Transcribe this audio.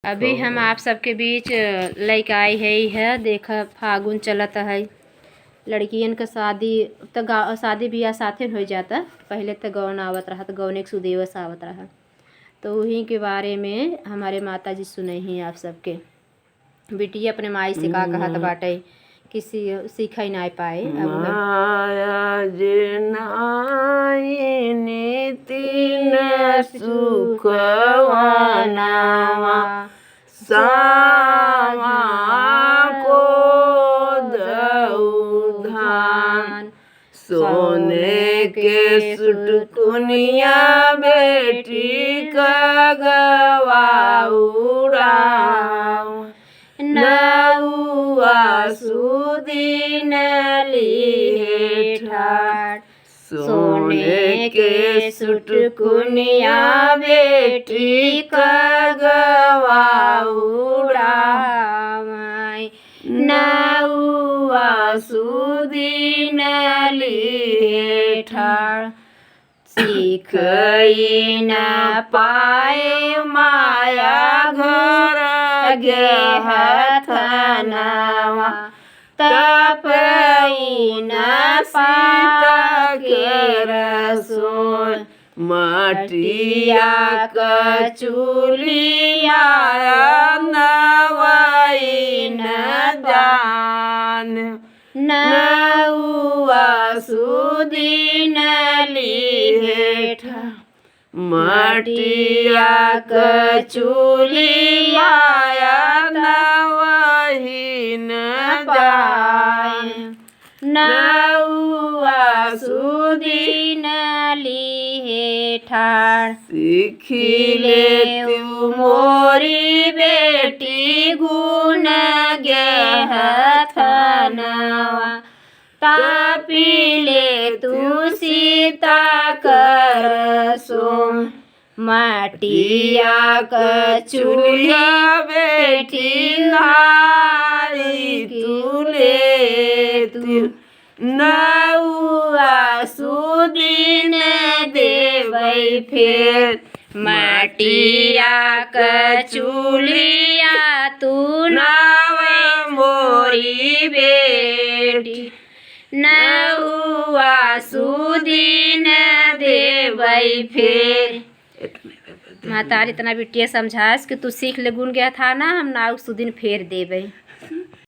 अभी हम आप सबके बीच लैके आए है देख फागुन चलत है। लड़कियन का शादी तो शादी ब्याह साथे हो जाता। पहले तो गौन आवत रहा, तो गौन एक सुदेवस आवत रहा। तो वहीं के बारे में हमारे माता जी सुने ही आप सबके। बिटिया अपने माई से का कहत बाटे, किसी सीख ही ना पाए। माया जे नाई नितिन सुखवानावा सामा को धान सोने के सुटकुनिया बेटी का गवाउराव नौआ सुदीन लिए ठाट सोने के सुटकुनिया बेटी का गवाउराव नौआ सुदीन लिए ठाट सीख न पाए माया घर गे हथनवा तपई न सीता के रसोई मटिया कचूलिया नवई न दान नौआ सुदीन लिए मटिया कचूलिया नवही न दान नौआ सुदीन लिए ठाड़ सीखिले तू मोरी बेटी गुण गे हथनवा तापीले तू सीता कर सो माटिया कचूलिया बेटी नारी तुले तू नौआ सुदीन देवै फेर माटिया कचूलिया तू नाव मोरी बेटी नौआ सुदीन देवै फेर। मातारी इतना बिटिया समझास कि तू सीख ले गुण गया था ना, हम नाव सुदीन फेर देवे।